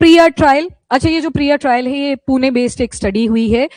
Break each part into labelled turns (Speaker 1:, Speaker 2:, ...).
Speaker 1: प्रिया trial, अच्छा ये जो प्रिया ट्रायल है ये पुणे बेस्ड एक स्टडी हुई है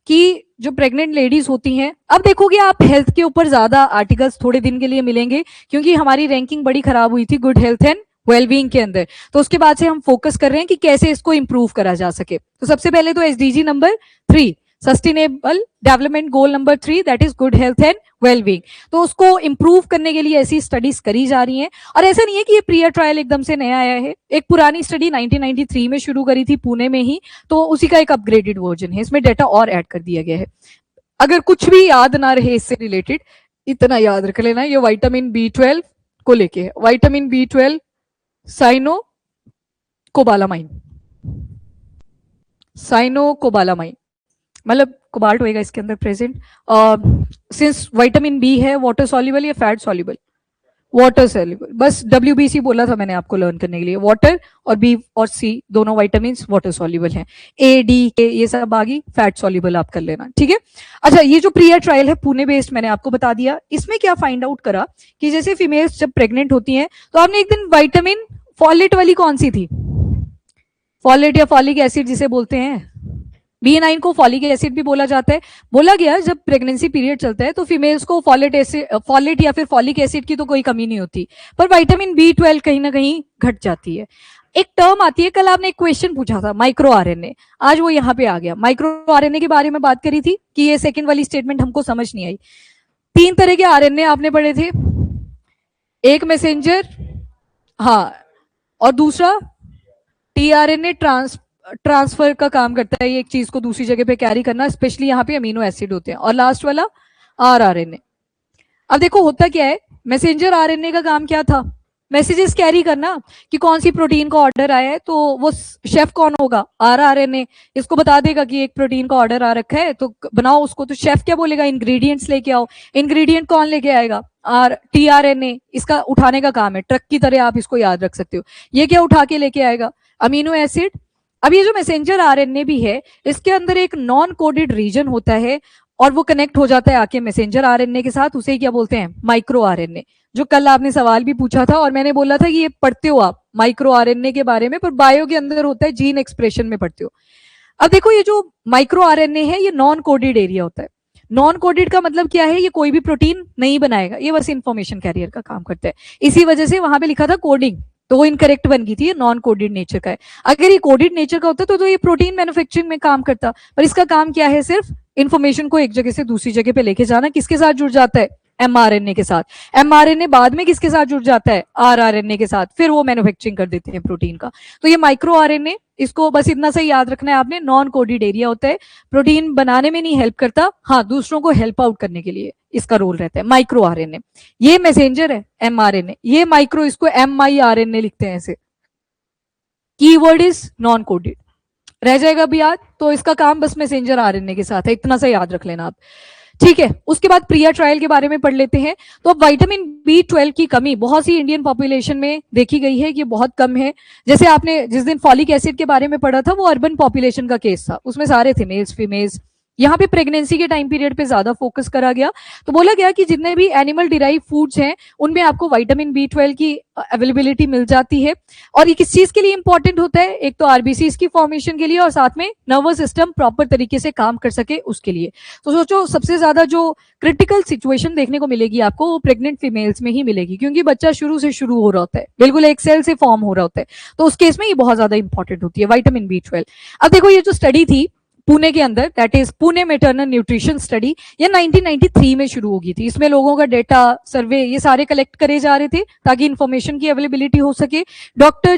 Speaker 1: कि जो प्रेग्नेंट लेडीज होती हैं, अब देखोगे आप हेल्थ के ऊपर ज्यादा आर्टिकल्स थोड़े दिन के लिए मिलेंगे क्योंकि हमारी रैंकिंग बड़ी खराब हुई थी गुड हेल्थ एंड वेलबींग के अंदर, तो उसके बाद से हम फोकस कर रहे हैं कि कैसे इसको इंप्रूव करा जा सके। तो सबसे पहले तो SDG number 3, sustainable development goal number 3, that is good health and wellbeing, तो उसको इंप्रूव करने के लिए ऐसी स्टडीज करी जा रही हैं। और ऐसा नहीं है कि ये प्रिया ट्रायल एकदम से नया आया है, एक पुरानी स्टडी 1993 में शुरू करी थी पुणे में ही, तो उसी का एक अपग्रेडेड वर्जन है, इसमें डेटा और ऐड कर दिया गया है। अगर कुछ भी याद ना रहे इससे रिलेटेड, इतना याद रख लेना, ये विटामिन B12 को लेके है, vitamin B12 cyanocobalamin, cyanocobalamin मतलब कोबाल्ट होएगा इसके अंदर प्रेजेंट, सिंस विटामिन बी है वाटर सॉल्युबल या फैट सॉल्युबल, वाटर सॉल्युबल, बस WBC बोला था मैंने आपको लर्न करने के लिए, वाटर और B और C दोनों विटामिन वाटर सॉल्युबल हैं, A D K ये सब आगे फैट सॉल्युबल आप कर लेना, ठीक है। अच्छा ये जो प्रिया ट्रायल है पुणे बेस्ड मैंने आपको बता दिया, इसमें क्या फाइंड आउट करा कि जैसे फीमेल्स जब प्रेग्नेंट होती हैं तो आपने एक दिन विटामिन फॉलेट वाली कौन सी थी, फॉलेट या फॉलिक एसिड जिसे बोलते हैं, B9 को फॉलिक एसिड भी बोला जाता है, बोला गया जब प्रेगनेंसी पीरियड चलता है तो फीमेल्स को फॉलेट या फिर फॉलिक एसिड की तो कोई कमी नहीं होती, पर विटामिन B12 कहीं ना कहीं घट जाती है। एक टर्म आती है, कल आपने एक क्वेश्चन पूछा था माइक्रो आरएनए, आज वो यहाँ पे आ गया, माइक्रो आरएनए के बारे में बात करी थी कि ये सेकंड वाली स्टेटमेंट हमको समझ नहीं आई। 3 तरह के आरएनए आपने पढ़े थे, एक मैसेंजर, हाँ, और दूसरा टीआरएनए ट्रांसफर का काम करता है, ये एक चीज को दूसरी जगह पे कैरी करना, स्पेशली यहाँ पे अमीनो एसिड होते हैं, और लास्ट वाला आरआरएनए। अब देखो होता क्या है, मैसेंजर आरएनए का काम क्या था, मैसेजेस कैरी करना कि कौन सी प्रोटीन का ऑर्डर आया है, तो वो शेफ कौन होगा, आरआरएनए इसको बता देगा कि एक प्रोटीन का ऑर्डर आ रखा है तो बनाओ उसको, तो शेफ क्या बोलेगा, इंग्रेडिएंट्स लेके आओ, इंग्रेडिएंट कौन लेके आएगा, टीआरएनए, इसका उठाने का काम है, ट्रक की तरह आप इसको याद रख सकते हो, ये क्या उठा के लेके आएगा, अमीनो एसिड। अब ये जो मैसेंजर आरएनए भी है इसके अंदर एक नॉन कोडेड रीजन होता है और वो कनेक्ट हो जाता है आके मैसेंजर आरएनए के साथ, उसे क्या बोलते हैं, माइक्रो आरएनए, जो कल आपने सवाल भी पूछा था और मैंने बोला था कि ये पढ़ते हो आप माइक्रो आरएनए के बारे में, पर बायो के अंदर होता है, जीन एक्सप्रेशन में पढ़ते हो। अब देखो ये जो माइक्रो आरएनए है ये नॉन कोडेड एरिया होता है, नॉन कोडेड का मतलब क्या है, ये कोई भी प्रोटीन नहीं बनाएगा, ये बस इंफॉर्मेशन कैरियर का काम करता है, इसी वजह से वहां पे लिखा था कोडिंग, तो वो इनकरेक्ट बन गई थी, ये नॉन कोडेड नेचर का है। अगर ये कोडेड नेचर का होता तो ये प्रोटीन मैन्युफैक्चरिंग में काम करता, पर इसका काम क्या है, सिर्फ इंफॉर्मेशन को एक जगह से दूसरी जगह पे लेके जाना, किसके साथ जुड़ जाता है, mRNA के साथ, mRNA बाद में किसके साथ जुड़ जाता है, rRNA के साथ, फिर वो मैन्युफैक्चरिंग कर देते हैं प्रोटीन का। तो ये माइक्रो आरएनए, इसको बस इतना सा याद रखना है आपने, नॉन कोडेड एरिया होता है, प्रोटीन बनाने में नहीं हेल्प करता, हाँ दूसरों को हेल्प आउट करने के लिए इसका रोल रहता है, माइक्रो आरएनए। ये मैसेंजर है mRNA, ये माइक्रो, इसको mRNA लिखते हैं ऐसे, कीवर्ड इज नॉन कोडेड, रह जाएगा अभी याद, तो इसका काम बस मैसेंजर आरएनए के साथ है, इतना सा याद रख लेना आप, ठीक है। उसके बाद प्रिया ट्रायल के बारे में पढ़ लेते हैं। तो अब विटामिन B12 की कमी बहुत सी इंडियन पॉपुलेशन में देखी गई है कि बहुत कम है, जैसे आपने जिस दिन फॉलिक एसिड के बारे में पढ़ा था वो अर्बन पॉपुलेशन का केस था, उसमें सारे थे मेल्स फीमेल्स, यहाँ पे प्रेगनेंसी के टाइम पीरियड पे ज्यादा फोकस करा गया, तो बोला गया कि जितने भी एनिमल डिराइव फूड्स हैं उनमें आपको विटामिन B12 की अवेलेबिलिटी मिल जाती है, और ये किस चीज के लिए इंपॉर्टेंट होता है, एक तो आरबीसी की फॉर्मेशन के लिए और साथ में नर्वस सिस्टम प्रॉपर तरीके से काम कर सके उसके लिए। तो सोचो सबसे ज्यादा जो क्रिटिकल सिचुएशन देखने को मिलेगी आपको वो प्रेग्नेंट फीमेल्स में ही मिलेगी, क्योंकि बच्चा शुरू से शुरू हो रहा होता है, बिल्कुल एक सेल से फॉर्म हो रहा होता है, तो उस केस में ये बहुत ज्यादा इंपॉर्टेंट होती है विटामिन B12। अब देखो ये जो स्टडी थी पुणे के अंदर, that is Pune maternal nutrition study, ये 1993 में शुरू होगी थी, इसमें लोगों का डेटा सर्वे ये सारे कलेक्ट करे जा रहे थे ताकि इंफॉर्मेशन की अवेलेबिलिटी हो सके। डॉक्टर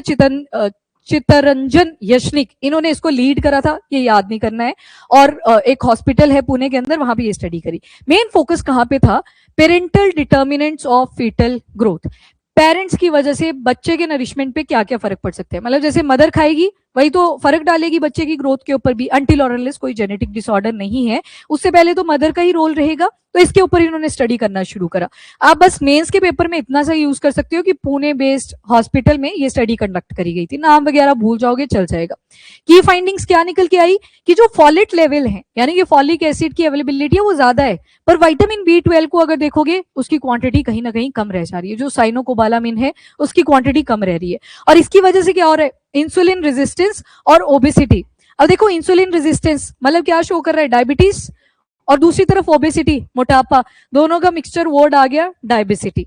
Speaker 1: चित्तरंजन यशनिक इन्होंने इसको लीड करा था, ये याद नहीं करना है, और एक हॉस्पिटल है पुणे के अंदर, वहां पे ये स्टडी करी। मेन फोकस कहां पे था, parental determinants of fetal growth, parents की वजह से बच्चे के नरिशमेंट पे क्या क्या फर्क पड़ सकते हैं, मतलब जैसे मदर खाएगी वही तो फर्क डालेगी बच्चे की ग्रोथ के ऊपर भी, अनटिल और अनलेस कोई जेनेटिक डिसऑर्डर नहीं है, उससे पहले तो मदर का ही रोल रहेगा, तो इसके ऊपर इन्होंने स्टडी करना शुरू करा। आप बस मेंस के पेपर में इतना सा यूज कर सकते हो कि पुणे बेस्ड हॉस्पिटल में ये स्टडी कंडक्ट करी गई थी, नाम वगैरह भूल जाओगे चल जाएगा। की फाइंडिंग्स क्या निकल के आई कि जो फॉलेट लेवल है यानी कि फॉलिक एसिड की अवेलेबिलिटी है वो ज्यादा है, पर विटामिन B12 को अगर देखोगे उसकी क्वांटिटी कहीं ना कहीं कम रह जा रही है, जो साइनोकोबालामिन है उसकी क्वांटिटी कम रह रही है, और इसकी वजह से क्या हो रहा है, इंसुलिन रेजिस्टेंस और ओबेसिटी। अब देखो इंसुलिन रेजिस्टेंस मतलब क्या शो कर रहा है, डायबिटीज, और दूसरी तरफ ओबेसिटी, मोटापा, दोनों का मिक्सचर वर्ड आ गया डायबिसिटी।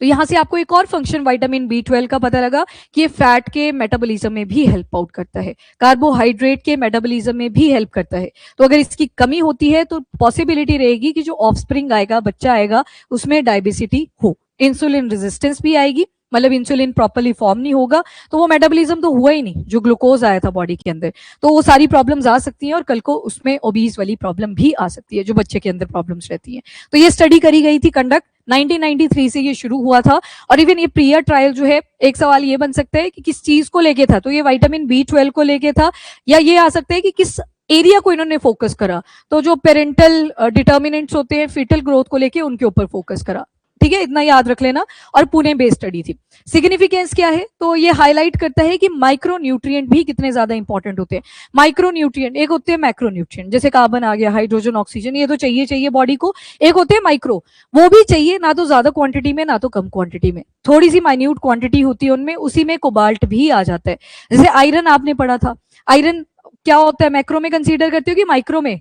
Speaker 1: तो यहां से आपको एक और फंक्शन विटामिन B12 का पता लगा कि ये फैट के मेटाबॉलिज्म में भी हेल्प आउट करता है, कार्बोहाइड्रेट के मेटाबॉलिज्म में भी हेल्प करता है। तो अगर इसकी कमी होती है तो पॉसिबिलिटी रहेगी कि जो ऑफस्प्रिंग आएगा, बच्चा आएगा, उसमें डायबिसिटी हो, इंसुलिन रेजिस्टेंस भी आएगी, मतलब इंसुलिन प्रॉपर्ली फॉर्म नहीं होगा, तो वो मेटाबॉलिज्म तो हुआ ही नहीं जो ग्लूकोज आया था बॉडी के अंदर, तो वो सारी प्रॉब्लम्स आ सकती हैं और कल को उसमें ओबीज वाली प्रॉब्लम भी आ सकती है जो बच्चे के अंदर प्रॉब्लम्स रहती हैं। तो ये स्टडी करी गई थी कंडक्ट 1993 से ये शुरू हुआ था। और इवन ये प्रियर ट्रायल जो है, एक सवाल ये बन सकता है कि किस चीज को लेके था, तो ये विटामिन B12 को लेके था, या ये आ सकता है कि किस एरिया को इन्होंने फोकस करा, तो जो पेरेंटल डिटर्मिनेंट्स होते हैं फीटल ग्रोथ को लेके उनके ऊपर फोकस करा। ठीक है, इतना याद रख लेना। और पुणे बेस्ड स्टडी थी। सिग्निफिकेंस क्या है, तो ये हाईलाइट करता है कि माइक्रो न्यूट्रिएंट भी कितने ज्यादा इंपॉर्टेंट होते हैं। माइक्रो न्यूट्रिएंट एक होते हैं मैक्रो न्यूट्रिएंट, जैसे कार्बन आ गया, हाइड्रोजन, ऑक्सीजन, ये तो चाहिए चाहिए बॉडी को। एक होते हैं माइक्रो, वो भी चाहिए, ना तो ज्यादा क्वांटिटी में ना तो कम क्वांटिटी में, थोड़ी सी माइन्यूट क्वांटिटी होती है उनमें, उसी में कोबाल्ट भी आ जाता है। जैसे आयरन आपने पढ़ा था, आयरन क्या होता है, मैक्रो में कंसीडर करते हो कि माइक्रो में,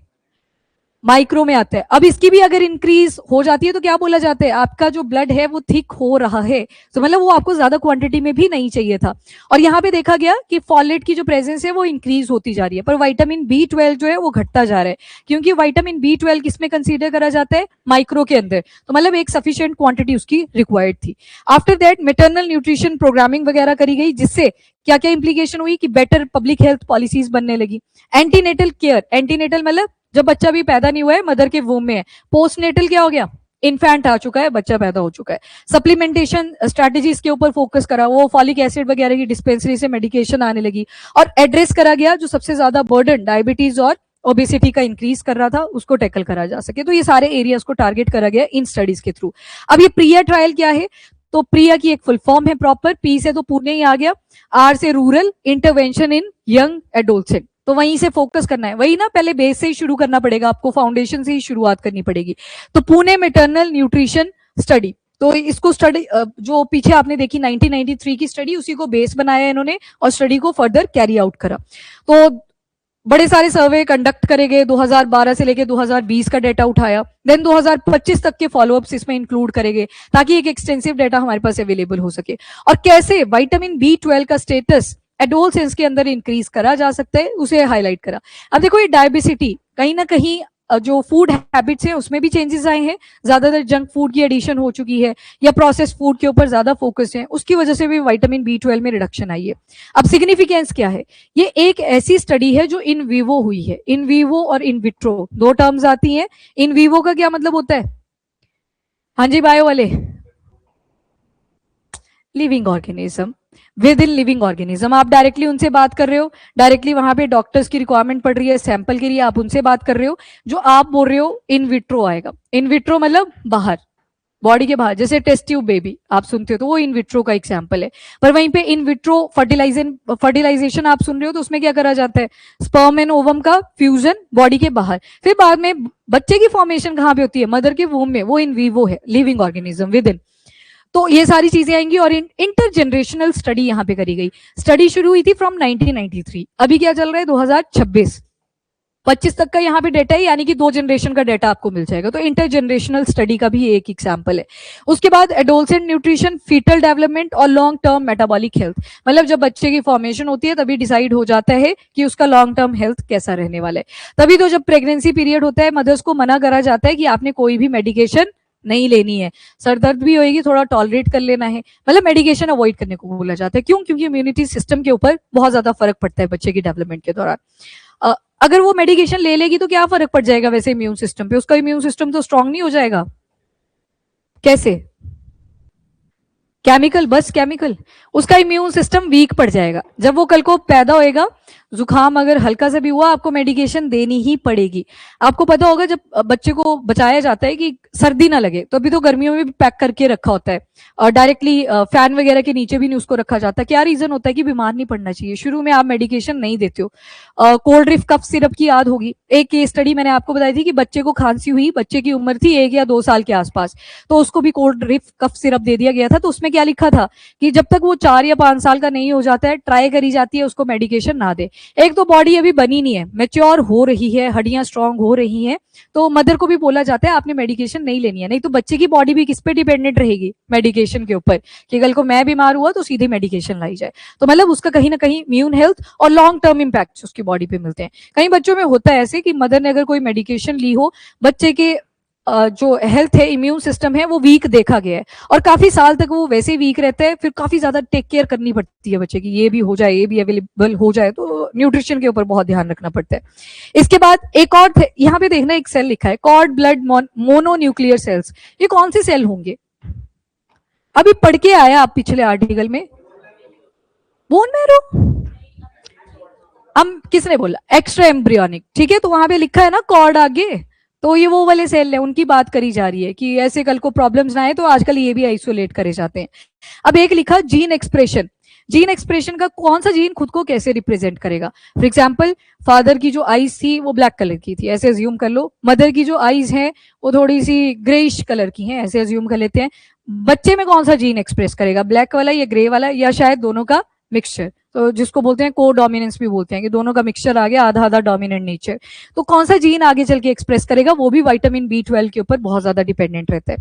Speaker 1: माइक्रो में आता है। अब इसकी भी अगर इंक्रीज हो जाती है तो क्या बोला जाता है, आपका जो ब्लड है वो थिक हो रहा है, तो मतलब वो आपको ज्यादा क्वांटिटी में भी नहीं चाहिए था। और यहाँ पे देखा गया कि फॉलेट की जो प्रेजेंस है वो इंक्रीज होती जा रही है, पर विटामिन B12 जो है वो घटता जा रहा है, क्योंकि विटामिन B12 किसमें कंसीडर करा जाता है, माइक्रो के अंदर, तो मतलब एक सफिशिएंट क्वांटिटी उसकी रिक्वायर्ड थी। After that maternal nutrition programming वगैरह करी गई, जिससे क्या क्या इंप्लीकेशन हुई कि बेटर पब्लिक हेल्थ पॉलिसीज बनने लगी। एंटीनेटल केयर, एंटीनेटल मतलब जब बच्चा भी पैदा नहीं हुआ है, मदर के वूम में है। पोस्टनेटल क्या हो गया, इन्फेंट आ चुका है, बच्चा पैदा हो चुका है। सप्लीमेंटेशन स्ट्रेटेजीज के ऊपर फोकस करा, वो फॉलिक एसिड वगैरह की डिस्पेंसरी से मेडिकेशन आने लगी, और एड्रेस करा गया जो सबसे ज्यादा बर्डन डायबिटीज और ओबेसिटी का इंक्रीज कर रहा था, उसको टैकल करा जा सके। तो ये सारे एरियाज को टारगेट करा गया इन स्टडीज के थ्रू। अब ये प्रिया ट्रायल क्या है, तो प्रिया की एक फुल फॉर्म है प्रॉपर, पी से तो पुणे ही आ गया, आर से रूरल इंटरवेंशन इन यंग एडोल्सेंट, तो वहीं से फोकस करना है, वही ना, पहले बेस से ही शुरू करना पड़ेगा आपको, फाउंडेशन से ही शुरुआत करनी पड़ेगी। तो पुणे मैटरनल न्यूट्रिशन स्टडी, तो इसको स्टडी जो पीछे आपने देखी 1993 की स्टडी, उसी को बेस बनाया इन्होंने और स्टडी को फर्दर कैरी आउट करा। तो बड़े सारे सर्वे कंडक्ट करे गए, 2012 से लेके 2020 का डेटा उठाया, देन 2025 तक के फॉलोअप्स इसमें इंक्लूड करे गए, ताकि एक एक्सटेंसिव डेटा हमारे पास अवेलेबल हो सके। और कैसे विटामिन B12 का स्टेटस एडोलसेंस के अंदर इंक्रीज करा जा सकता है, उसे हाईलाइट करा। अब देखो ये डायबिसिटी कहीं ना कहीं जो फूड हैबिट्स हैं उसमें भी चेंजेस आए हैं, ज्यादातर जंक फूड की एडिशन हो चुकी है, या प्रोसेस फूड के ऊपर ज्यादा फोकस है, उसकी वजह से भी विटामिन B12 में रिडक्शन आई है। अब सिग्निफिकेंस क्या है, ये एक ऐसी स्टडी है जो इन वीवो हुई है। इन वीवो और इन विट्रो दो टर्म्स आती हैं। इन वीवो का क्या मतलब होता है, हाँ जी बायो वाले, living organism, with in living organism, आप डायरेक्टली उनसे बात कर रहे हो, डायरेक्टली वहां पे डॉक्टर्स की रिक्वायरमेंट पड़ रही है सैंपल के लिए, आप उनसे बात कर रहे हो। जो आप बोल रहे हो इन विट्रो आएगा, इन विट्रो मतलब बाहर, बॉडी के बाहर, जैसे टेस्ट ट्यूब बेबी आप सुनते हो तो वो इन विट्रो का एग्जाम्पल है। पर वहीं पे इन विट्रो फर्टिलाइजेशन आप सुन रहे हो तो उसमें क्या करा जाता है, स्पर्म एंड ओवम का फ्यूजन बॉडी के बाहर, फिर बाद में बच्चे की फॉर्मेशन कहाँ पे होती है, मदर के वूम में, वो इन वीवो है, लिविंग ऑर्गेनिज्म विद इन। तो ये सारी चीजें आएंगी। और इंटरजेनरेशनल स्टडी यहाँ पे करी गई, स्टडी शुरू हुई थी फ्रॉम 1993, अभी क्या चल रहा है 2026, 25 तक का यहाँ पे डेटा है, यानी कि 2 जनरेशन का डेटा आपको मिल जाएगा। तो इंटरजेनरेशनल स्टडी का भी एक एग्जांपल है। उसके बाद एडोलसेंट न्यूट्रिशन, फीटल डेवलपमेंट और लॉन्ग टर्म मेटाबॉलिक हेल्थ, मतलब जब बच्चे की फॉर्मेशन होती है तभी डिसाइड हो जाता है कि उसका लॉन्ग टर्म हेल्थ कैसा रहने वाला है। तभी तो जब प्रेगनेंसी पीरियड होता है मदर्स को मना करा जाता है कि आपने कोई भी मेडिकेशन नहीं लेनी है, सर दर्द भी होएगी थोड़ा टॉलरेट कर लेना है, मतलब मेडिकेशन अवॉइड करने को बोला जाता है। क्यों, क्योंकि इम्यूनिटी सिस्टम के ऊपर बहुत ज्यादा फर्क पड़ता है बच्चे की डेवलपमेंट के दौरान। अगर वो मेडिकेशन ले लेगी तो क्या फर्क पड़ जाएगा वैसे इम्यून सिस्टम पे, उसका इम्यून सिस्टम तो स्ट्रांग नहीं हो जाएगा, कैसे, केमिकल, बस केमिकल, उसका इम्यून सिस्टम वीक पड़ जाएगा। जब वो कल को पैदा होएगा जुकाम अगर हल्का सा भी हुआ आपको मेडिकेशन देनी ही पड़ेगी। आपको पता होगा जब बच्चे को बचाया जाता है कि सर्दी ना लगे, तो अभी तो गर्मियों में भी पैक करके रखा होता है और डायरेक्टली फैन वगैरह के नीचे भी नहीं उसको रखा जाता। क्या रीजन होता है कि बीमार नहीं पड़ना चाहिए, शुरू में आप मेडिकेशन नहीं देते हो। कोल्ड रिफ कफ सिरप की याद होगी, एक केस स्टडी मैंने आपको बताई थी कि बच्चे को खांसी हुई, बच्चे की उम्र थी 1 या 2 साल के आसपास, तो उसको भी कोल्ड रिफ कफ सिरप दे दिया गया था। तो उसमें क्या लिखा था कि जब तक वो 4 या 5 साल का नहीं हो जाता है ट्राई करी जाती है उसको मेडिकेशन ना दे। एक तो बॉडी अभी बनी नहीं है, मैच्योर हो रही है, हड्डियां स्ट्रांग हो रही हैं, तो मदर को भी बोला जाता है आपने मेडिकेशन नहीं लेनी है, नहीं तो बच्चे की बॉडी भी किस पे डिपेंडेंट रहेगी, मेडिकेशन के ऊपर, कि कल को मैं बीमार हुआ तो सीधे मेडिकेशन लाई जाए। तो मतलब उसका कहीं ना कहीं इम्यून हेल्थ और लॉन्ग टर्म इम्पैक्ट उसकी बॉडी पे मिलते हैं। कई बच्चों में होता है ऐसे कि मदर ने अगर कोई मेडिकेशन ली हो, बच्चे के जो हेल्थ है, इम्यून सिस्टम है, वो वीक देखा गया है और काफी साल तक वो वैसे वीक रहता है, फिर काफी ज्यादा टेक केयर करनी पड़ती है बच्चे की, ये भी हो जाए, ये भी अवेलेबल हो जाए, तो न्यूट्रिशन के ऊपर बहुत ध्यान रखना पड़ता है। इसके बाद एक और यहाँ पे देखना, एक सेल लिखा है कॉर्ड ब्लड मोनोन्यूक्लियर सेल्स। ये कौन से सेल होंगे? अभी पढ़ के आया आप पिछले आर्टिकल में, बोन मैरो, हम किसने बोला? एक्स्ट्रा एम्ब्रियोनिक, ठीक है, तो वहां पे लिखा है ना कॉर्ड आगे, तो ये वो वाले सेल है, उनकी बात करी जा रही है कि ऐसे कल को प्रॉब्लम्स ना आए, तो आजकल ये भी आइसोलेट करे जाते हैं। अब एक लिखा जीन एक्सप्रेशन। जीन एक्सप्रेशन का कौन सा जीन खुद को कैसे रिप्रेजेंट करेगा? फॉर एग्जाम्पल फादर की जो आईज थी वो ब्लैक कलर की थी, ऐसे अज्यूम कर लो, मदर की जो आईज हैं वो थोड़ी सी ग्रेइश कलर की हैं, ऐसे अज्यूम कर लेते हैं। बच्चे में कौन सा जीन एक्सप्रेस करेगा, ब्लैक वाला या ग्रे वाला, या शायद दोनों का मिक्सचर, तो जिसको बोलते हैं को डोमिनेंस भी बोलते हैं, कि दोनों का मिक्सचर आ गया, आधा आधा डोमिनेंट नेचर। तो कौन सा जीन आगे चल के एक्सप्रेस करेगा, वो भी विटामिन B12 के ऊपर बहुत ज्यादा डिपेंडेंट रहता है।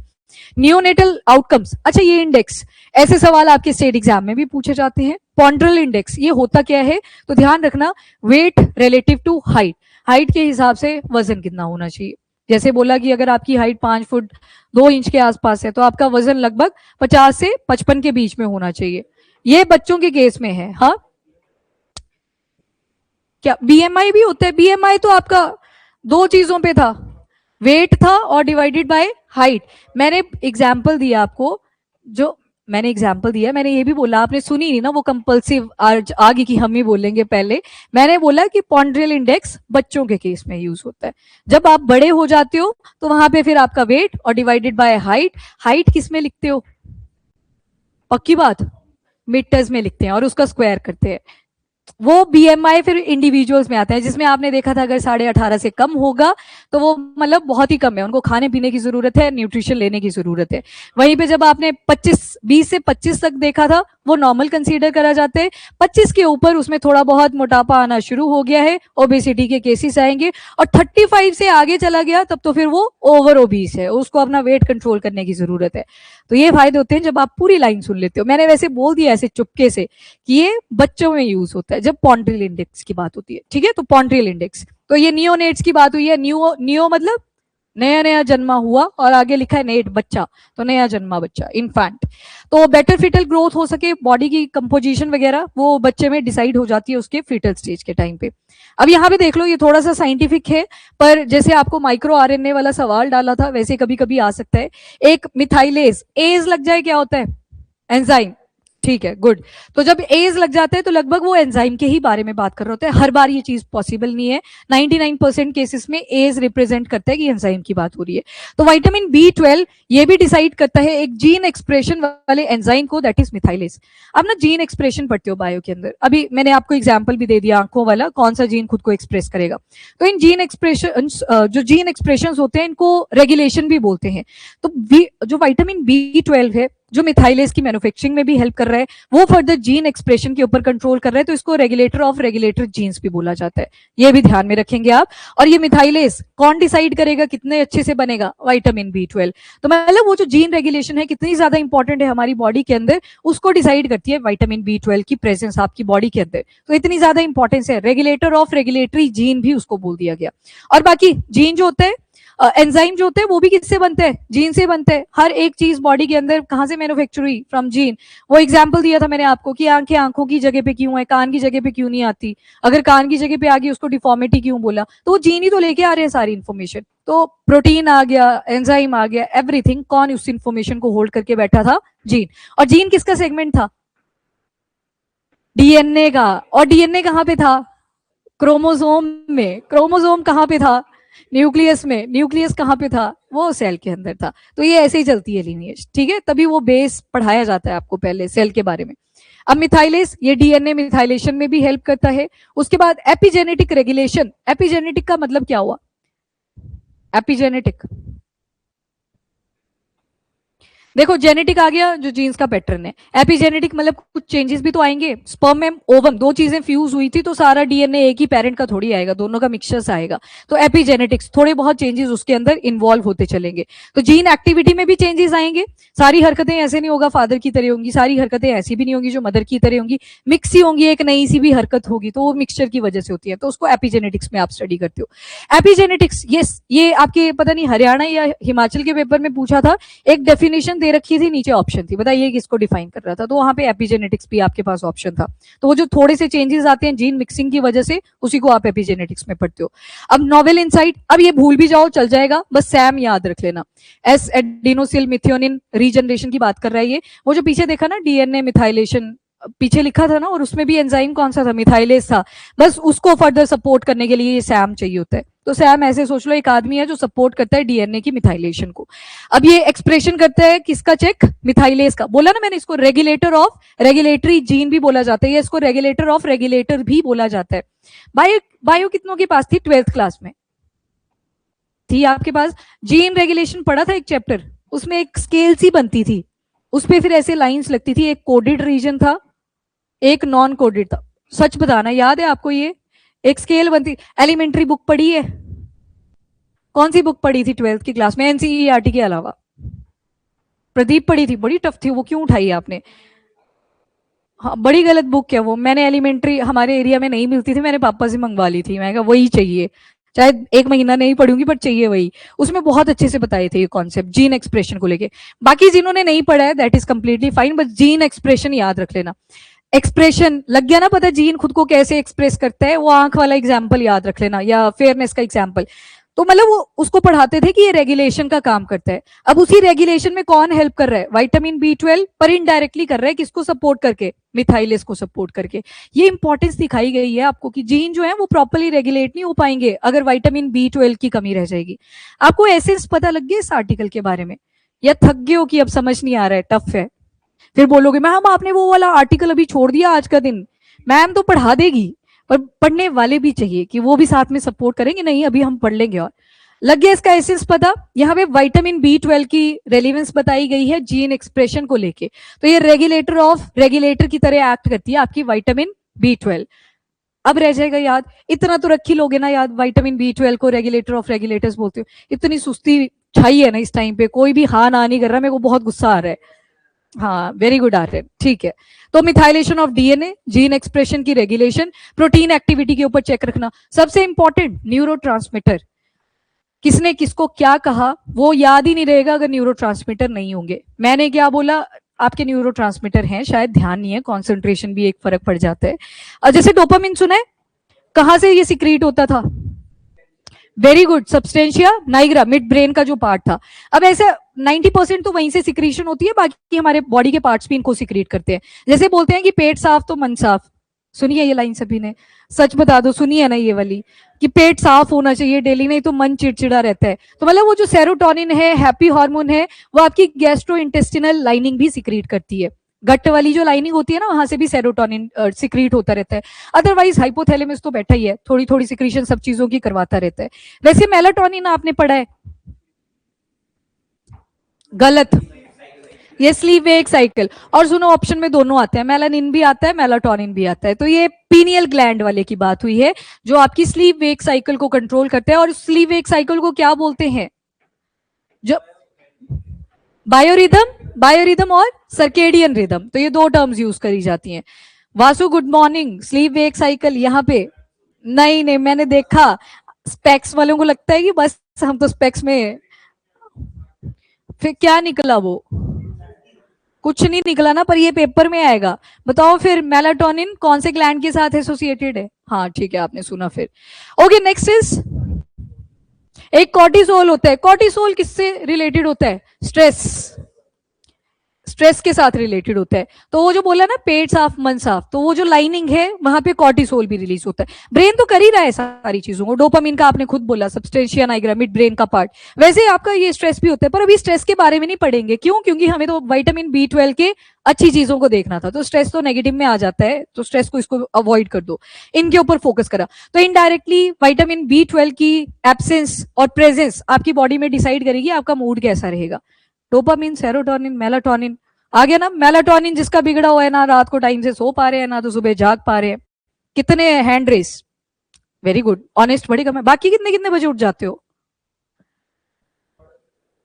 Speaker 1: नियोनेटल आउटकम्स, अच्छा ये इंडेक्स, ऐसे सवाल आपके स्टेट एग्जाम में भी पूछे जाते हैं। पॉन्ड्रल इंडेक्स ये होता क्या है, तो ध्यान रखना, weight relative to height, height के हिसाब से वजन कितना होना चाहिए। जैसे बोला कि अगर आपकी हाइट 5 फुट 2 इंच के आसपास है, तो आपका वजन लगभग 50 से 55 के बीच में होना चाहिए। ये बच्चों के केस में है। हाँ, क्या BMI भी होता है? BMI तो आपका 2 चीजों पे था, वेट था और डिवाइडेड बाय हाइट। मैंने एग्जाम्पल दिया आपको, जो मैंने एग्जाम्पल दिया, मैंने ये भी बोला, आपने सुनी नहीं ना, वो कंपल्सिव आगे की हम ही बोलेंगे पहले। मैंने बोला कि पॉन्ड्रियल इंडेक्स बच्चों के केस में यूज होता है, जब आप बड़े हो जाते हो तो वहां पे फिर आपका वेट और डिवाइडेड बाय हाइट। हाइट किस में लिखते हो? पक्की बात, मीटर्स में लिखते हैं और उसका स्क्वायर करते हैं। वो BMI फिर इंडिविजुअल्स में आता है, जिसमें आपने देखा था अगर 18.5 से कम होगा तो वो मतलब बहुत ही कम है, उनको खाने पीने की जरूरत है, न्यूट्रिशन लेने की जरूरत है। वहीं पे जब आपने 20 से 25 तक देखा था वो नॉर्मल कंसीडर करा जाते हैं। 25 के ऊपर उसमें थोड़ा बहुत मोटापा आना शुरू हो गया है, ओबेसिटी के केसेस आएंगे, और 35 से आगे चला गया तब तो फिर वो ओवर ओबीस है, उसको अपना वेट कंट्रोल करने की जरूरत है। तो ये फायदे होते हैं जब आप पूरी लाइन सुन लेते हो। मैंने वैसे बोल दिया ऐसे चुपके से कि ये बच्चों में यूज होता है जब पॉन्ड्रियल इंडेक्स की बात होती है, ठीक है। तो पॉन्ड्रियल इंडेक्स, तो ये नियोनेट्स की बात हुई है। नियो मतलब नया नया जन्मा हुआ, और आगे लिखा है नेट, बच्चा, तो नया जन्मा बच्चा, इन्फेंट। तो बेटर फिटल ग्रोथ हो सके, बॉडी की कंपोजिशन वगैरह वो बच्चे में डिसाइड हो जाती है उसके फिटल स्टेज के टाइम पे। अब यहाँ पे देख लो, ये थोड़ा सा साइंटिफिक है, पर जैसे आपको माइक्रो RNA वाला सवाल डाला था वैसे कभी कभी आ सकता है। एक मिथाइलेज, एज लग जाए क्या होता है? एंजाइम, ठीक है, गुड। तो जब एज लग जाता है तो लगभग वो एंजाइम के ही बारे में बात कर रहे होते हैं। हर बार ये चीज पॉसिबल नहीं है, 99% केसेस में एज रिप्रेजेंट करता है कि एंजाइम की बात हो रही है। तो विटामिन B12 ये भी डिसाइड करता है एक जीन एक्सप्रेशन वाले एंजाइम को, दैट इज मिथाइलेज। अब ना जीन एक्सप्रेशन पढ़ते हो बायो के अंदर, अभी मैंने आपको एग्जाम्पल भी दे दिया आंखों वाला, कौन सा जीन खुद को एक्सप्रेस करेगा। तो इन जीन एक्सप्रेशन, जो जीन एक्सप्रेशन होते हैं इनको रेगुलेशन भी बोलते हैं। तो जो विटामिन B12 है जो मिथाइलेज की मैन्युफैक्चरिंग में भी हेल्प कर रहा है, वो फर्दर जीन एक्सप्रेशन के ऊपर कंट्रोल कर रहा है, तो इसको रेगुलेटर ऑफ रेगुलेटर जीन्स भी बोला जाता है। ये भी ध्यान में रखेंगे आप। और ये मिथाइलेज कौन डिसाइड करेगा कितने अच्छे से बनेगा? Vitamin B12। तो मतलब वो जो जीन रेगुलेशन है कितनी ज्यादा इंपॉर्टेंट है हमारी बॉडी के अंदर, उसको डिसाइड करती है विटामिन B12 की प्रेजेंस आपकी बॉडी के अंदर। तो इतनी ज्यादा इंपॉर्टेंस है, रेगुलेटर ऑफ रेगुलेटरी जीन भी उसको बोल दिया गया। और बाकी जीन जो होते हैं, एंजाइम जो होते हैं, वो भी किससे बनते हैं? जीन से बनते हैं। हर एक चीज बॉडी के अंदर कहां से मैन्युफैक्चर हुई? From gene. वो एग्जांपल दिया था मैंने आपको कि आंखें आंखों की जगह पे क्यों है, कान की जगह पे क्यों नहीं आती, अगर कान की जगह पे आ गई उसको डिफॉर्मिटी क्यों बोला, तो वो जीन ही तो लेके आ रहे हैं सारी इन्फॉर्मेशन। तो प्रोटीन आ गया, एंजाइम आ गया, एवरीथिंग, कौन उस इन्फॉर्मेशन को होल्ड करके बैठा था? जीन। और जीन किसका सेगमेंट था? DNA का। और DNA कहां पे था? क्रोमोसोम में, क्रोमोसोम कहाँ पे था? न्यूक्लियस में। न्यूक्लियस कहाँ पे था? वो सेल के अंदर था। तो ये ऐसे ही चलती है लीनिएज, ठीक है, तभी वो बेस पढ़ाया जाता है आपको पहले सेल के बारे में। अब मिथाइलेस, ये डीएनए मिथाइलेशन में भी हेल्प करता है। उसके बाद एपिजेनेटिक रेगुलेशन। एपिजेनेटिक का मतलब क्या हुआ? एपिजेनेटिक, देखो जेनेटिक आ गया जो जीन्स का पैटर्न है। एपिजेनेटिक मतलब कुछ चेंजेस भी तो आएंगे। स्पर्म में ओवम, दो चीजें फ्यूज हुई थी तो सारा डीएनए एक ही पेरेंट का थोड़ी आएगा, दोनों का मिक्सचर्स आएगा। तो एपिजेनेटिक्स, थोड़े बहुत चेंजेस उसके अंदर इन्वॉल्व होते चलेंगे। तो जीन एक्टिविटी में भी चेंजेस आएंगे। सारी हरकतें ऐसे नहीं होगा फादर की तरह होंगी, सारी हरकतें ऐसी भी नहीं होंगी जो मदर की तरह होंगी, मिक्स ही होंगी, एक नई सी भी हरकत होगी, तो वो मिक्सचर की वजह से होती है। तो उसको एपिजेनेटिक्स में आप स्टडी करते हो। एपिजेनेटिक्स, ये आपके पता नहीं हरियाणा या हिमाचल के पेपर में पूछा था, एक डेफिनेशन दे रखी थी, नीचे ऑप्शन थी, बताइए किसको डिफाइन कर रहा था। तो वहां पे एपिजेनेटिक्स भी आपके पास ऑप्शन था। तो वो जो थोड़े से चेंजेस आते हैं जीन मिक्सिंग की वजह से, उसी को आप एपिजेनेटिक्स में पढ़ते हो। अब नोवेल इनसाइट, अब ये भूल भी जाओ चल जाएगा, बस सैम याद रख लेना। एस एडिनोसिल मिथियोनिन रीजनरेशन की बात कर रहा है ये। वो जो पीछे देखा ना डीएनए मिथाइलेशन, पीछे लिखा था ना, और उसमें भी एंजाइम कौन सा था? मिथाइलेस था। बस उसको फर्दर सपोर्ट करने के लिए ये सैम चाहिए होता है। तो सैम ऐसे सोच लो, एक आदमी है जो सपोर्ट करता है डीएनए की मिथाइलेशन को। अब ये एक्सप्रेशन करता है किसका चेक? मिथाइलेस का। बोला ना मैंने, इसको रेगुलेटर ऑफ रेगुलेटरी जीन भी बोला जाता है, इसको रेगुलेटर ऑफ रेगुलेटर भी बोला जाता है। बायो बायो कितनों के पास थी 12th क्लास में? थी आपके पास? जीन रेगुलेशन पढ़ा था एक चैप्टर, उसमें एक स्केल सी बनती थी, उस पर फिर ऐसे लाइंस लगती थी, एक कोडेड रीजन था, एक नॉन कोडेड था। सच बताना, याद है आपको? ये एक स्केल बनती। एलिमेंट्री बुक पढ़ी है? कौन सी बुक पढ़ी थी 12th की क्लास में एनसीईआरटी के अलावा? प्रदीप पढ़ी थी, बड़ी टफ थी वो, क्यों उठाई आपने? हाँ, बड़ी गलत बुक है वो। मैंने एलिमेंट्री हमारे एरिया में नहीं मिलती थी, मैंने पापा से मंगवा ली थी। मैं कहा वही चाहिए, चाहे एक महीना नहीं पढ़ूंगी पर चाहिए वही। उसमें बहुत अच्छे से बताए थे ये कॉन्सेप्ट जीन एक्सप्रेशन को लेके। बाकी जिन्होंने नहीं पढ़ा है दैट इज कंप्लीटली फाइन, बस जीन एक्सप्रेशन याद रख लेना। एक्सप्रेशन लग गया ना पता, जीन खुद को कैसे एक्सप्रेस करता है, वो आंख वाला एग्जाम्पल याद रख लेना, या फेयरनेस का एग्जाम्पल। तो मतलब वो उसको पढ़ाते थे कि ये रेगुलेशन का काम करता है। अब उसी रेगुलेशन में कौन हेल्प कर रहा है? विटामिन B12, पर इनडायरेक्टली कर रहा है, किसको सपोर्ट करके? मिथाइलेस को सपोर्ट करके। ये इंपॉर्टेंस दिखाई गई है आपको कि जीन जो है वो प्रॉपर्ली रेगुलेट नहीं हो पाएंगे अगर विटामिन B12 की कमी रह जाएगी। आपको एसेंस पता लग गया इस आर्टिकल के बारे में, या थक गए हो कि अब समझ नहीं आ रहा है, टफ है? फिर बोलोगे मैम आपने वो वाला आर्टिकल अभी छोड़ दिया आज का दिन। मैम तो पढ़ा देगी, पर पढ़ने वाले भी चाहिए कि वो भी साथ में सपोर्ट करेंगे, नहीं अभी हम पढ़ लेंगे। और लग गया इसका एसेंस पता? यहाँ पे विटामिन B12 की रेलिवेंस बताई गई है जीन एक्सप्रेशन को लेके। तो ये रेगुलेटर ऑफ रेगुलेटर की तरह एक्ट करती है आपकी विटामिन B12। अब रह जाएगा याद, इतना तो रख ही लोगे ना याद, विटामिन B12 को रेगुलेटर ऑफ रेगुलेटर्स बोलते हो। इतनी सुस्ती छाई है ना इस टाइम पे, कोई भी हाँ ना नहीं कर रहा, मेरे को बहुत गुस्सा आ रहा है। हाँ वेरी गुड आर्यन, ठीक है। तो methylation of DNA, gene expression की रेगुलेशन, प्रोटीन एक्टिविटी के ऊपर चेक रखना। सबसे इंपॉर्टेंट न्यूरोट्रांसमीटर, किसने किसको क्या कहा वो याद ही नहीं रहेगा अगर न्यूरोट्रांसमीटर नहीं होंगे। मैंने क्या बोला, आपके न्यूरोट्रांसमीटर हैं, शायद ध्यान नहीं है, कॉन्सेंट्रेशन भी एक फर्क पड़ जाता है। और जैसे डोपामिन सुना है, कहां से ये सिक्रीट होता था? Very good, substantia Niagara, mid brain का जो पार्ट था। अब ऐसे 90% तो वहीं से सिक्रीशन होती है, बाकी हमारे बॉडी के पार्ट्स भी इनको सिक्रीट करते हैं। जैसे बोलते हैं कि पेट साफ तो मन साफ, सुनिए ये लाइन सभी ने, सच बता दो सुनिए ना ये वाली, कि पेट साफ होना चाहिए डेली, नहीं तो मन चिड़चिड़ा रहता है। तो मतलब वो जो सेरोटोनिन है, हैप्पी हार्मोन है, वो आपकी गैस्ट्रो इंटेस्टिनल लाइनिंग भी सिक्रीट करती है। गट वाली जो लाइनिंग होती है ना, वहां से भी सेरोटोनिन सिक्रीट होता रहता है। अदरवाइज हाइपोथैलेमस तो बैठा ही है, थोड़ी थोड़ी सिक्रीशन सब चीजों की करवाता रहता है। वैसे मेलाटोनिन आपने पढ़ा है? गलत, ये स्लीप वेक साइकिल। और सुनो ऑप्शन में दोनों आते हैं, मेलानिन भी आता है मेलाटोनिन भी आता है। तो ये पीनियल ग्लैंड वाले की बात हुई है जो आपकी स्लीप वेक साइकिल को कंट्रोल करते हैं। और स्लीप वेक साइकिल को क्या बोलते हैं? जो बायोरिदम, बायोरिदम और सर्केडियन रिदम, तो ये दो टर्म्स यूज करी जाती हैं। Vasu good morning, sleep wake cycle यहाँ पे नहीं नहीं, मैंने देखा स्पेक्स वालों को लगता है कि बस हम तो स्पेक्स में, फिर क्या निकला वो? कुछ नहीं निकला ना, पर ये पेपर में आएगा। बताओ फिर मेलाटोनिन कौन से ग्लैंड के साथ एसोसिएटेड है? हाँ ठीक है, आपने सुना फिर। ओके नेक्स्ट इज, एक कॉर्टिसोल होता है। कॉर्टिसोल किससे रिलेटेड होता है? स्ट्रेस। स्ट्रेस के साथ रिलेटेड होता है। तो वो जो बोला ना पेट साफ मन साफ, तो वो जो लाइनिंग है वहां पे कॉर्टिसोल भी रिलीज होता है। ब्रेन तो कर ही रहा है सारी चीजों को, डोपामिन का आपने खुद बोला सबस्टेंशिया निग्रा मिड ब्रेन का पार्ट, वैसे ही आपका ये स्ट्रेस भी होता है। पर अभी स्ट्रेस के बारे में नहीं पढ़ेंगे, क्यों? क्योंकि हमें तो विटामिन B12 के अच्छी चीजों को देखना था, तो स्ट्रेस तो नेगेटिव में आ जाता है, तो स्ट्रेस को इसको अवॉइड कर दो, इनके ऊपर फोकस करा। तो इनडायरेक्टली विटामिन B12 की एब्सेंस और प्रेजेंस आपकी बॉडी में डिसाइड करेगी आपका मूड कैसा रहेगा। डोपामिन, सेरोटोनिन, मेलाटोनिन आ गया ना। मेलाटोनिन जिसका बिगड़ा हुआ है, ना रात को टाइम से सो पा रहे हैं, ना तो सुबह जाग पा रहे हैं। कितने hand raise, very good, honest बड़ी कम है। बाकी कितने कितने बजे उठ जाते हो?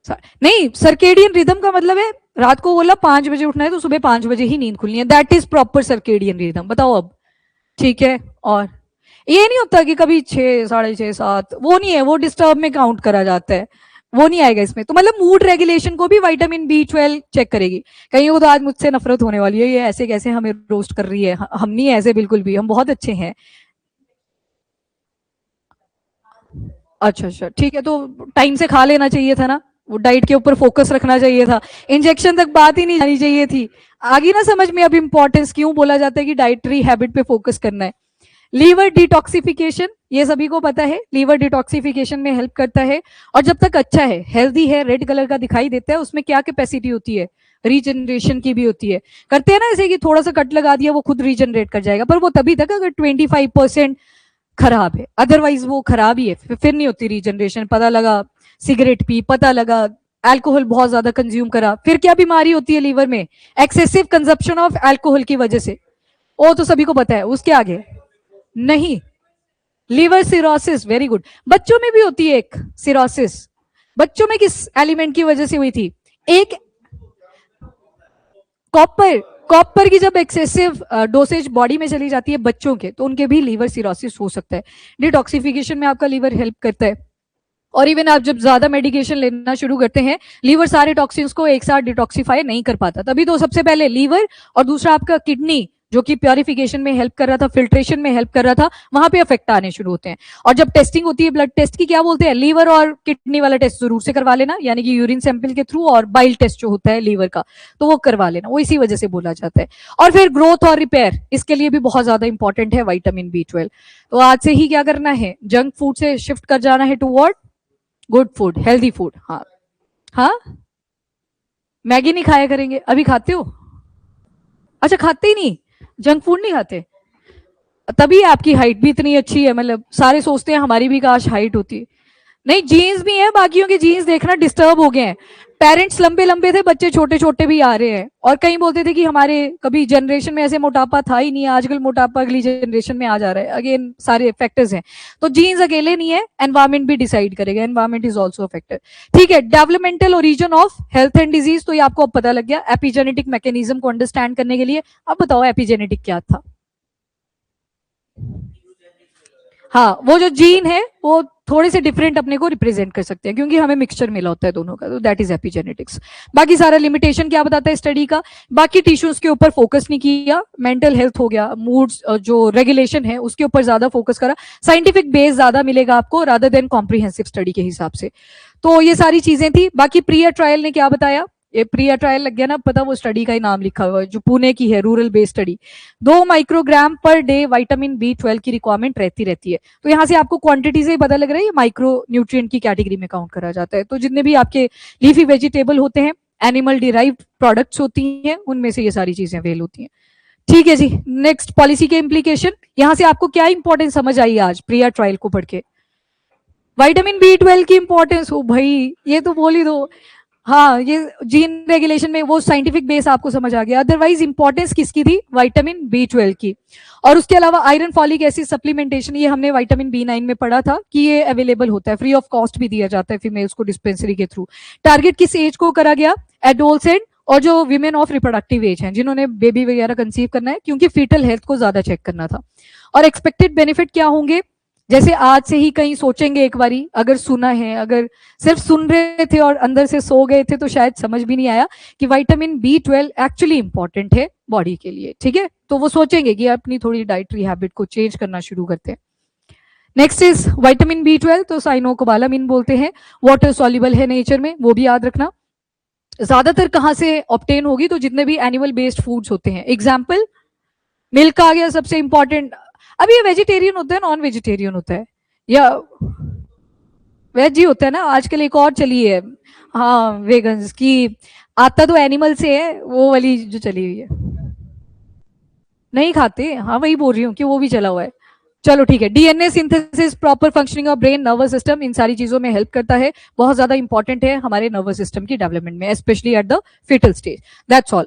Speaker 1: नहीं, सर्केडियन रिदम का मतलब है रात को बोला 5 बजे उठना है तो सुबह 5 बजे ही नींद खुलनी है, that is proper circadian rhythm. बताओ अब, ठीक है? और ये नहीं होता कि कभी 6, 6:30, 7, वो नहीं है, वो डिस्टर्ब में काउंट करा जाता है, वो नहीं आएगा इसमें। तो मतलब मूड रेगुलेशन को भी विटामिन B12 चेक करेगी। कहीं वो तो आज मुझसे नफरत होने वाली है, ये ऐसे कैसे हमें रोस्ट कर रही है, हम नहीं ऐसे बिल्कुल भी, हम बहुत अच्छे हैं। अच्छा अच्छा, ठीक है, तो टाइम से खा लेना चाहिए था ना, वो डाइट के ऊपर फोकस रखना चाहिए था, इंजेक्शन तक बात ही नहीं जानी चाहिए थी। आगे ना समझ में अब इंपॉर्टेंस क्यों बोला जाता है कि डाइटरी हैबिट पे फोकस करना है। लीवर डिटॉक्सिफिकेशन, ये सभी को पता है, लीवर डिटॉक्सिफिकेशन में हेल्प करता है। और जब तक अच्छा है, हेल्दी है, रेड कलर का दिखाई देता है, उसमें क्या कैपेसिटी होती है? रीजनरेशन की भी होती है। करते हैं ना ऐसे कि थोड़ा सा कट लगा दिया वो खुद रीजनरेट कर जाएगा, पर वो तभी तक अगर 25% खराब है, अदरवाइज वो खराब ही है, फिर नहीं होती रीजनरेशन। पता लगा सिगरेट पी, पता लगा अल्कोहल बहुत ज्यादा कंज्यूम करा, फिर क्या बीमारी होती है लीवर में? एक्सेसिव कंजप्शन ऑफ अल्कोहल की वजह से, वो तो सभी को पता है। उसके आगे नहीं, लीवर सिरोसिस, वेरी गुड। बच्चों में भी होती है एक सिरोसिस, बच्चों में किस एलिमेंट की वजह से हुई थी? एक कॉपर, कॉपर की जब एक्सेसिव डोसेज बॉडी में चली जाती है बच्चों के, तो उनके भी लीवर सिरोसिस हो सकता है। डिटॉक्सिफिकेशन में आपका लीवर हेल्प करता है। और इवन आप जब ज्यादा मेडिकेशन लेना शुरू करते हैं, लीवर सारे टॉक्सिन्स को एक साथ डिटॉक्सिफाई नहीं कर पाता, तभी तो सबसे पहले लीवर और दूसरा आपका किडनी, जो कि प्योरिफिकेशन में हेल्प कर रहा था, फिल्ट्रेशन में हेल्प कर रहा था, वहां पे अफेक्ट आने शुरू होते हैं। और जब टेस्टिंग होती है ब्लड टेस्ट की, क्या बोलते हैं? लीवर और किडनी वाला टेस्ट जरूर से करवा लेना, यानी कि यूरिन सैंपल के थ्रू, और बाइल टेस्ट जो होता है लीवर का, तो वो करवा लेना, वो इसी वजह से बोला जाता है। और फिर ग्रोथ और रिपेयर, इसके लिए भी बहुत ज्यादा इंपॉर्टेंट है विटामिन B12। तो आज से ही क्या करना है? जंक फूड से शिफ्ट कर जाना है toward good food, healthy food. हाँ हाँ, मैगी नहीं खाया करेंगे, अभी खाते हो? अच्छा, खाते ही नहीं, जंक फूड नहीं खाते, तभी आपकी हाइट भी इतनी अच्छी है। मतलब सारे सोचते हैं हमारी भी काश हाइट होती। नहीं, जीन्स भी है, बाकियों के जीन्स देखना डिस्टर्ब हो गए हैं। पेरेंट्स लंबे लंबे थे, बच्चे छोटे छोटे भी आ रहे हैं। और कहीं बोलते थे कि हमारे कभी जनरेशन में ऐसे मोटापा था ही नहीं, आजकल मोटापा अगली जनरेशन में आ जा रहा है। अगेन सारे फैक्टर्स हैं, तो जीन्स अकेले नहीं है, एनवायरमेंट भी डिसाइड करेगा, एनवायरमेंट इज ऑल्सो फैक्टर। ठीक है, developmental origin of health and disease, तो ये आपको अब पता लग गया। एपिजेनेटिक मैकेनिज्म को अंडरस्टैंड करने के लिए अब बताओ एपिजेनेटिक क्या था? हाँ, वो जो जीन है वो थोड़े से डिफरेंट अपने को रिप्रेजेंट कर सकते हैं, क्योंकि हमें मिक्सचर मिला होता है दोनों का, तो दैट इज एपिजेनेटिक्स। बाकी सारा लिमिटेशन क्या बताता है स्टडी का? बाकी टिश्यूज के ऊपर फोकस नहीं किया, मेंटल हेल्थ हो गया, मूड्स जो रेगुलेशन है उसके ऊपर ज्यादा फोकस करा, साइंटिफिक बेस ज्यादा मिलेगा आपको रादर देन कॉम्प्रिहेंसिव स्टडी के हिसाब से। तो ये सारी चीजें थी। बाकी प्रिया ट्रायल ने क्या बताया? ये प्रिया ट्रायल लग गया ना पता, वो स्टडी का ही नाम लिखा हुआ है, जो पुणे की है, rural based study. 2 microgram per day vitamin B12 की रिक्वायरमेंट रहती है। तो यहाँ से आपको क्वांटिटी से ही पता लग रहा है, ये माइक्रो न्यूट्रिएंट की कैटेगरी में काउंट करा जाता है। तो जितने भी आपके लीफी वेजिटेबल होते हैं, एनिमल डिराइव्ड प्रोडक्ट्स होती हैं, उनमें से ये सारी चीजें अवेल होती हैं। ठीक है जी, नेक्स्ट पॉलिसी के इम्प्लीकेशन। यहाँ से आपको क्या इंपॉर्टेंस समझ आई आज प्रिया ट्रायल को पढ़ के? विटामिन B12 की इंपॉर्टेंस हो भाई, ये तो बोल ही दो। हाँ, ये जीन रेगुलेशन में वो साइंटिफिक बेस आपको समझ आ गया। अदरवाइज इंपॉर्टेंस किसकी थी? विटामिन B12 की। और उसके अलावा आयरन फॉलिक एसिड सप्लीमेंटेशन, ये हमने विटामिन B9 में पढ़ा था कि ये अवेलेबल होता है, फ्री ऑफ कॉस्ट भी दिया जाता है फीमेल्स को डिस्पेंसरी के थ्रू। टारगेट किस एज को करा गया? एडोलसेंट और जो विमेन ऑफ रिप्रोडक्टिव एज हैं, जिन्होंने बेबी वगैरह कंसीव करना है, क्योंकि फीटल हेल्थ को ज्यादा चेक करना था। और एक्सपेक्टेड बेनिफिट क्या होंगे? जैसे आज से ही कहीं सोचेंगे एक बारी, अगर सुना है, अगर सिर्फ सुन रहे थे और अंदर से सो गए थे तो शायद समझ भी नहीं आया कि विटामिन B12 एक्चुअली इंपॉर्टेंट है बॉडी के लिए। ठीक है, तो वो सोचेंगे कि अपनी थोड़ी डाइटरी हैबिट को चेंज करना शुरू करते हैं। नेक्स्ट इज विटामिन B12, तो साइनोकोबालामिन बोलते हैं, वाटर सॉल्युबल है नेचर में, वो भी याद रखना। ज्यादातर कहाँ से ऑब्टेन होगी, तो जितने भी एनिमल बेस्ड फूड्स होते हैं, एग्जाम्पल मिल्क आ गया सबसे इंपॉर्टेंट। अब ये वेजिटेरियन होता है नॉन वेजिटेरियन होता है या वेज ही होता है ना आजकल, एक और चली है हाँ वेगन्स की, आता तो एनिमल से है वो वाली जो चली हुई है, नहीं खाते, हाँ वही बोल रही हूँ कि वो भी चला हुआ है। चलो ठीक है, DNA synthesis, proper functioning of brain, nervous system, इन सारी चीजों में हेल्प करता है, बहुत ज्यादा इंपॉर्टेंट है हमारे नर्वस सिस्टम की डेवलपमेंट में, specially at the fetal stage. That's all.